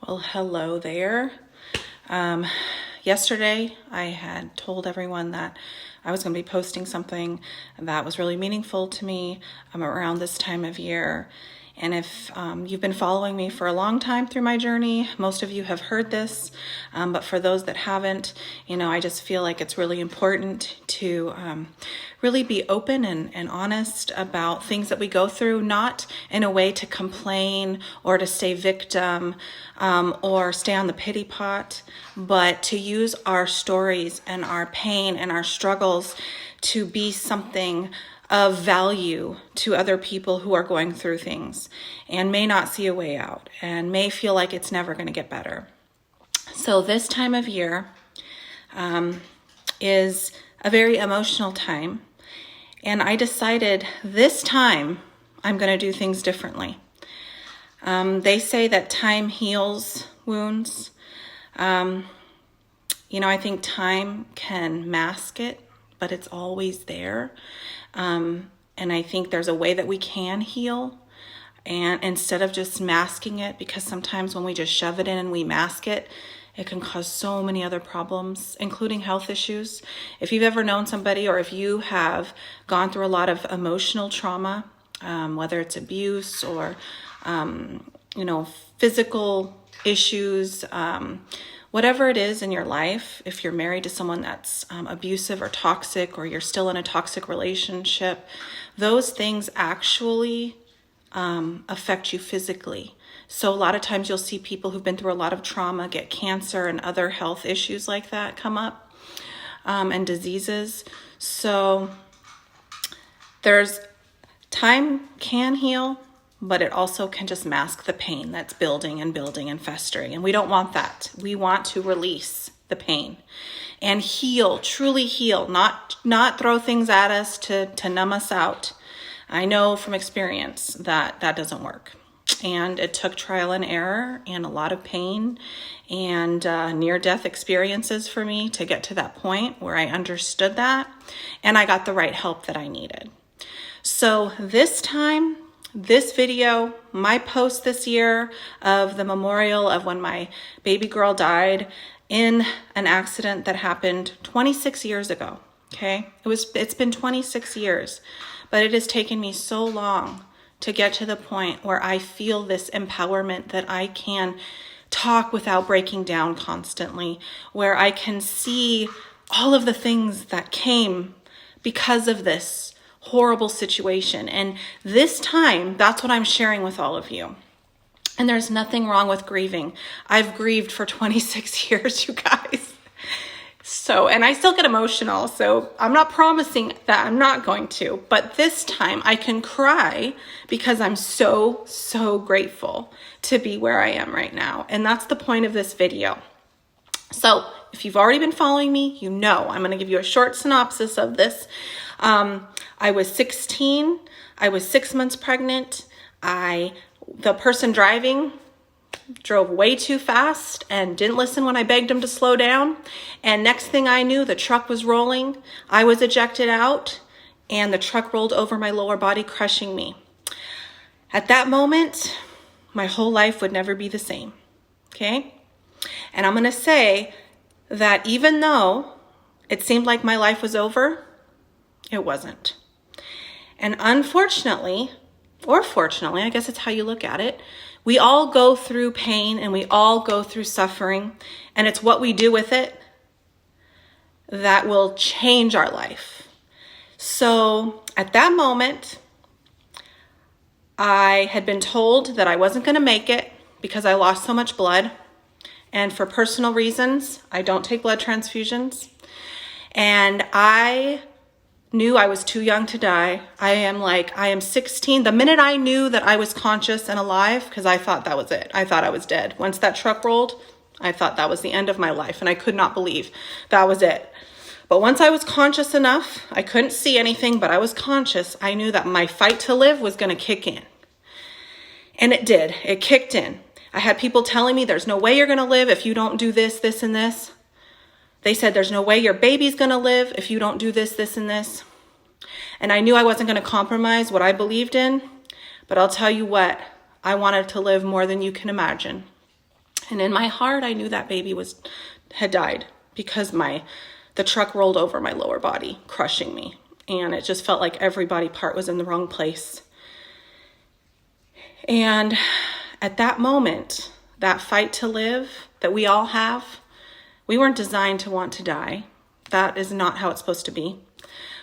Well, hello there. Yesterday, I had told everyone that I was going to be posting something that was really meaningful to me around this time of year. And if you've been following me for a long time through my journey, most of you have heard this. But for those that haven't, I just feel like it's really important to really be open and honest about things that we go through, not in a way to complain or to stay victim or stay on the pity pot, but to use our stories and our pain and our struggles to be something of value to other people who are going through things and may not see a way out and may feel like it's never going to get better. So this time of year is a very emotional time, and I decided this time I'm going to do things differently. They say that time heals wounds. I think time can mask it, but it's always there. And I think there's a way that we can heal, and instead of just masking it, because sometimes when we just shove it in and we mask it, it can cause so many other problems, including health issues. If you've ever known somebody, or if you have gone through a lot of emotional trauma, whether it's abuse or, physical issues, whatever it is in your life, if you're married to someone that's abusive or toxic, or you're still in a toxic relationship, those things actually affect you physically. So a lot of times you'll see people who've been through a lot of trauma get cancer and other health issues like that come up, and diseases. So there's time can heal, but it also can just mask the pain that's building and building and festering. And we don't want that. We want to release the pain and heal, truly heal, not throw things at us to numb us out. I know from experience that doesn't work. And it took trial and error and a lot of pain and near-death experiences for me to get to that point where I understood that and I got the right help that I needed. So this video, my post this year of the memorial of when my baby girl died in an accident that happened 26 years ago, okay? It's been 26 years, but it has taken me so long to get to the point where I feel this empowerment that I can talk without breaking down constantly, where I can see all of the things that came because of this horrible situation. And this time, that's what I'm sharing with all of you. And there's nothing wrong with grieving. I've grieved for 26 years, you guys. And I still get emotional, so I'm not promising that I'm not going to, but this time I can cry because I'm so, so grateful to be where I am right now. And that's the point of this video. So if you've already been following me, I'm going to give you a short synopsis of this. I was 16. I was 6 months pregnant. The person driving drove way too fast and didn't listen when I begged him to slow down. And next thing I knew, the truck was rolling. I was ejected out and the truck rolled over my lower body, crushing me. At that moment, my whole life would never be the same. Okay? And I'm going to say that even though it seemed like my life was over, it wasn't. And unfortunately, or fortunately, I guess it's how you look at it, we all go through pain and we all go through suffering, and it's what we do with it that will change our life. So at that moment, I had been told that I wasn't going to make it because I lost so much blood. And for personal reasons, I don't take blood transfusions. And I knew I was too young to die. I am 16. The minute I knew that I was conscious and alive, because I thought that was it. I thought I was dead. Once that truck rolled, I thought that was the end of my life, and I could not believe that was it. But once I was conscious enough, I couldn't see anything, but I was conscious. I knew that my fight to live was going to kick in. And it did. It kicked in. I had people telling me there's no way you're going to live if you don't do this, this, and this. They said there's no way your baby's going to live if you don't do this, this, and this. And I knew I wasn't going to compromise what I believed in, but I'll tell you what, I wanted to live more than you can imagine. And in my heart, I knew that baby had died because the truck rolled over my lower body, crushing me. And it just felt like every body part was in the wrong place. And at that moment, that fight to live that we all have, we weren't designed to want to die. That is not how it's supposed to be.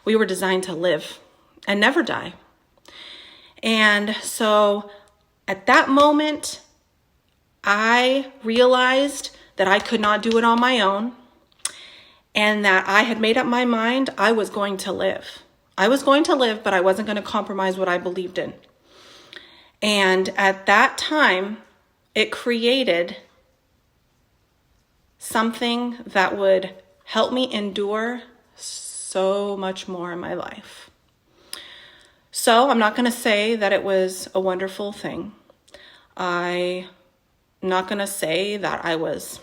We were designed to live and never die. And so at that moment, I realized that I could not do it on my own, and that I had made up my mind I was going to live. I was going to live, but I wasn't going to compromise what I believed in. And at that time, it created something that would help me endure so much more in my life. So I'm not going to say that it was a wonderful thing. I'm not going to say that I was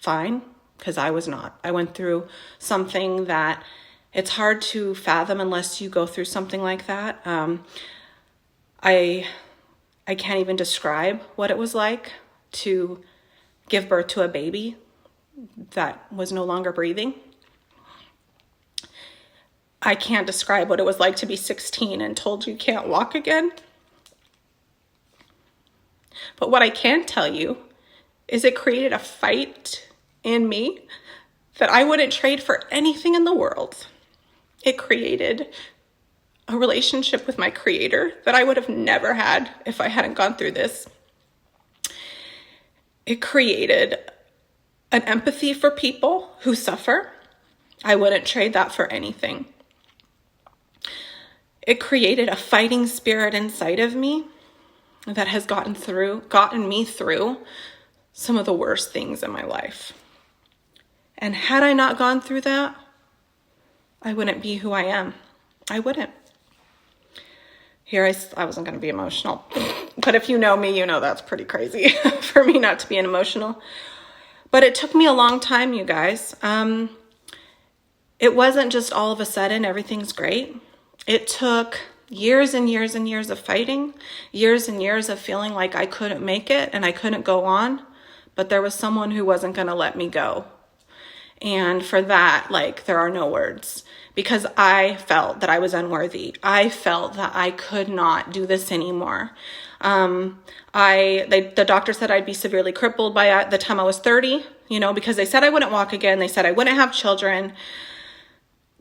fine, because I was not. I went through something that it's hard to fathom unless you go through something like that. I can't even describe what it was like to give birth to a baby that was no longer breathing. I can't describe what it was like to be 16 and told you can't walk again. But what I can tell you is it created a fight in me that I wouldn't trade for anything in the world. It created a relationship with my Creator that I would have never had if I hadn't gone through this. It created an empathy for people who suffer. I wouldn't trade that for anything. It created a fighting spirit inside of me that has gotten me through some of the worst things in my life. And had I not gone through that, I wouldn't be who I am. I wouldn't. Here, I wasn't going to be emotional. But if you know me, you know that's pretty crazy for me not to be emotional. But it took me a long time, you guys. It wasn't just all of a sudden everything's great. It took years and years and years of fighting, years and years of feeling like I couldn't make it and I couldn't go on. But there was someone who wasn't going to let me go. And for that, there are no words, because I felt that I was unworthy. I felt that I could not do this anymore. The doctor said I'd be severely crippled by the time I was 30, because they said I wouldn't walk again. They said I wouldn't have children,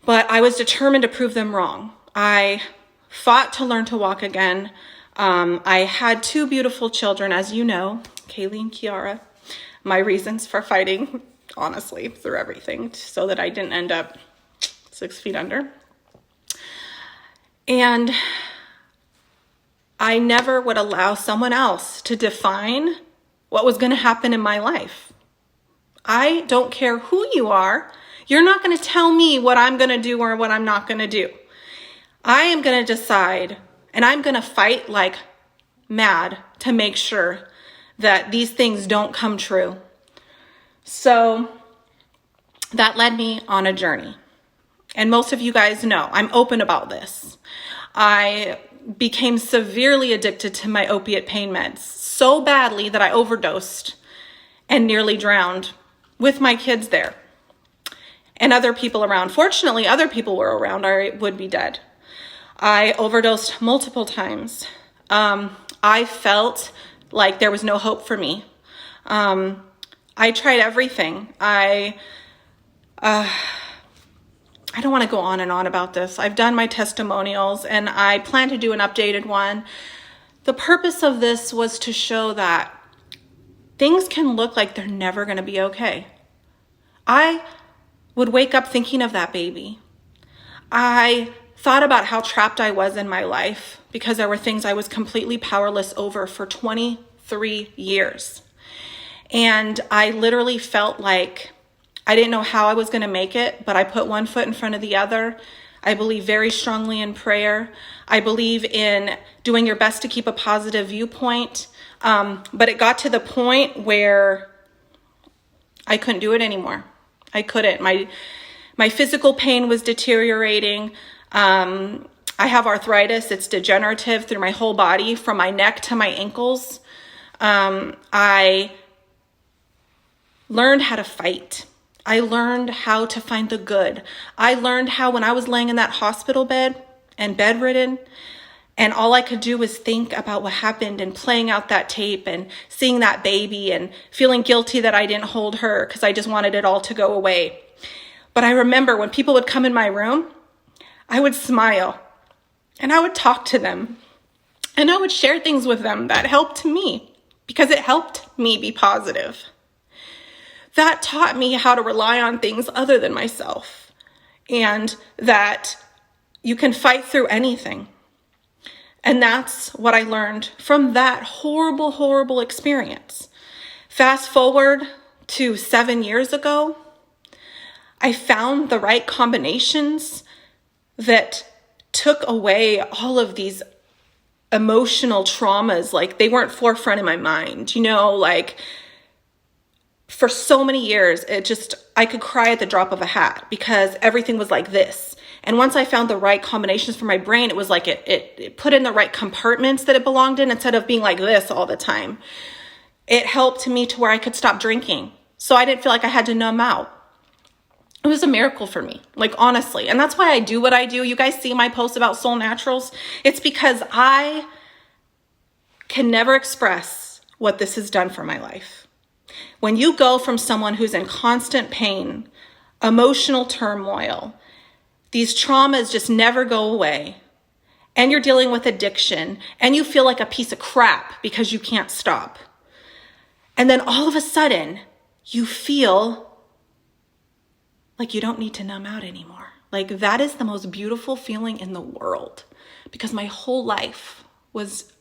but I was determined to prove them wrong. I fought to learn to walk again. I had 2 beautiful children, as you know, Kaylee and Kiara. My reasons for fighting, honestly, through everything, so that I didn't end up 6 feet under. And I never would allow someone else to define what was going to happen in my life. I don't care who you are. You're not going to tell me what I'm going to do or what I'm not going to do. I am going to decide, and I'm going to fight like mad to make sure that these things don't come true. So that led me on a journey. And most of you guys know I'm open about this. I became severely addicted to my opiate pain meds so badly that I overdosed and nearly drowned with my kids there and other people around. Fortunately, other people were around or I would be dead. I overdosed multiple times. I felt like there was no hope for me. I tried everything. I don't want to go on and on about this. I've done my testimonials and I plan to do an updated one. The purpose of this was to show that things can look like they're never going to be okay. I would wake up thinking of that baby. I thought about how trapped I was in my life because there were things I was completely powerless over for 23 years. And I literally felt like I didn't know how I was going to make it, but I put one foot in front of the other. I believe very strongly in prayer. I believe in doing your best to keep a positive viewpoint. But it got to the point where I couldn't do it anymore. I couldn't. My physical pain was deteriorating. I have arthritis. It's degenerative through my whole body, from my neck to my ankles. I learned how to fight. I learned how to find the good. I learned how when I was laying in that hospital bed and bedridden, and all I could do was think about what happened and playing out that tape and seeing that baby and feeling guilty that I didn't hold her because I just wanted it all to go away. But I remember when people would come in my room, I would smile and I would talk to them and I would share things with them that helped me because it helped me be positive. That taught me how to rely on things other than myself and that you can fight through anything. And that's what I learned from that horrible, horrible experience. Fast forward to 7 years ago, I found the right combinations that took away all of these emotional traumas. Like they weren't forefront in my mind, like for so many years, I could cry at the drop of a hat because everything was like this. And once I found the right combinations for my brain, it was like it put in the right compartments that it belonged in instead of being like this all the time. It helped me to where I could stop drinking. So I didn't feel like I had to numb out. It was a miracle for me, like honestly. And that's why I do what I do. You guys see my posts about Soul Naturals. It's because I can never express what this has done for my life. When you go from someone who's in constant pain, emotional turmoil, these traumas just never go away, and you're dealing with addiction, and you feel like a piece of crap because you can't stop. And then all of a sudden, you feel like you don't need to numb out anymore. Like that is the most beautiful feeling in the world because my whole life was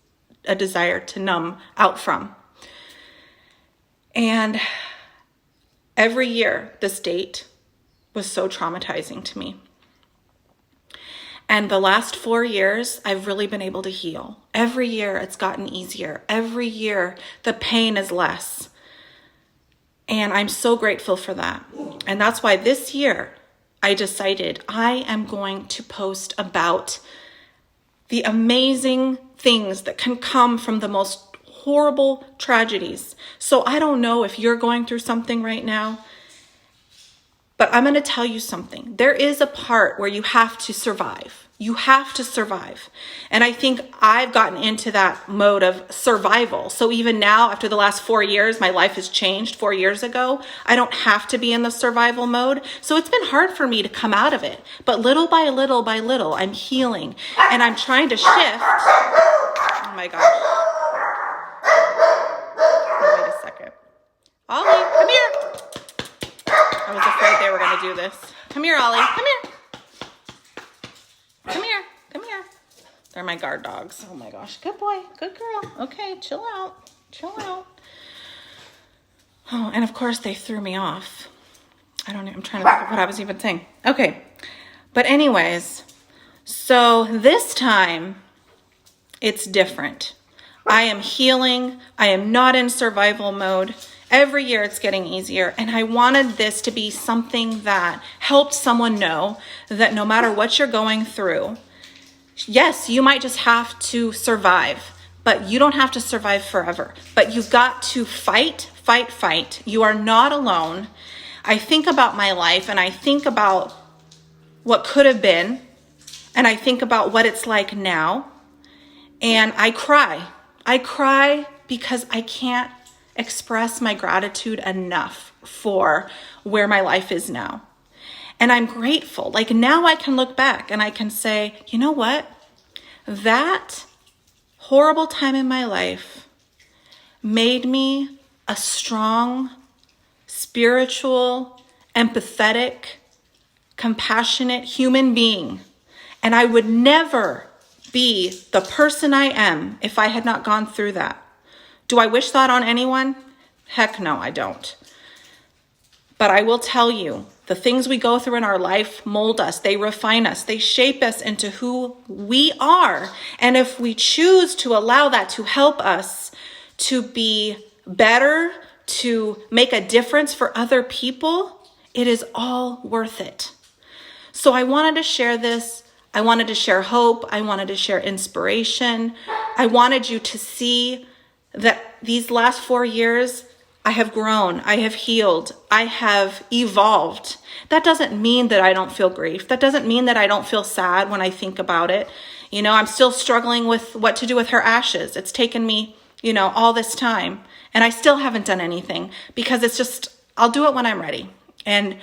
a desire to numb out from. And every year, this date was so traumatizing to me. And the last 4 years, I've really been able to heal. Every year, it's gotten easier. Every year, the pain is less. And I'm so grateful for that. And that's why this year, I decided I am going to post about the amazing things that can come from the most horrible tragedies. So I don't know if you're going through something right now, but I'm going to tell you something. There is a part where you have to survive. You have to survive. And I think I've gotten into that mode of survival. So even now, after the last 4 years, my life has changed 4 years ago. I don't have to be in the survival mode. So it's been hard for me to come out of it. But little by little by little, I'm healing. And I'm trying to shift. Oh my gosh. Wait a second. Ollie, come here. I was afraid they were going to do this. Come here, Ollie. Come here. Come here. Come here. They're my guard dogs. Oh my gosh. Good boy. Good girl. Okay, chill out. Chill out. Oh, and of course they threw me off. I'm trying to think of what I was even saying. Okay. But anyways, so this time it's different. I am healing. I am not in survival mode. Every year it's getting easier. And I wanted this to be something that helped someone know that no matter what you're going through, yes, you might just have to survive, but you don't have to survive forever. But you've got to fight, fight, fight. You are not alone. I think about my life and I think about what could have been, and I think about what it's like now, and I cry. I cry because I can't express my gratitude enough for where my life is now. And I'm grateful. Like now I can look back and I can say, you know what? That horrible time in my life made me a strong, spiritual, empathetic, compassionate human being. And I would never be the person I am if I had not gone through that. Do I wish that on anyone? Heck no, I don't. But I will tell you, the things we go through in our life mold us, they refine us, they shape us into who we are. And if we choose to allow that to help us to be better, to make a difference for other people, it is all worth it. So I wanted to share this. I wanted to share hope. I wanted to share inspiration. I wanted you to see that these last 4 years, I have grown, I have healed, I have evolved. That doesn't mean that I don't feel grief. That doesn't mean that I don't feel sad when I think about it. You know, I'm still struggling with what to do with her ashes. It's taken me, you know, all this time, and I still haven't done anything because it's just, I'll do it when I'm ready. And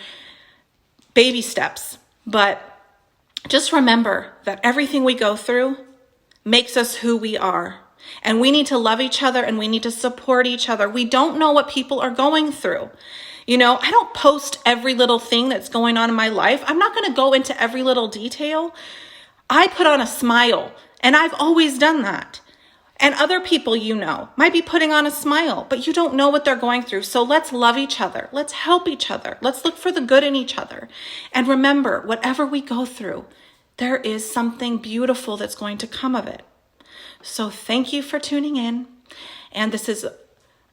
baby steps. But just remember that everything we go through makes us who we are. And we need to love each other and we need to support each other. We don't know what people are going through. You know, I don't post every little thing that's going on in my life. I'm not going to go into every little detail. I put on a smile, and I've always done that. And other people, you know, might be putting on a smile, but you don't know what they're going through. So let's love each other. Let's help each other. Let's look for the good in each other. And remember, whatever we go through, there is something beautiful that's going to come of it. So thank you for tuning in. And this is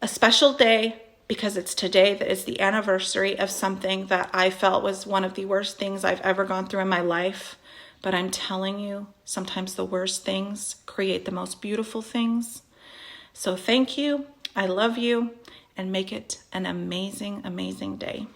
a special day because it's today that is the anniversary of something that I felt was one of the worst things I've ever gone through in my life. But I'm telling you, sometimes the worst things create the most beautiful things. So thank you. I love you, and make it an amazing, amazing day.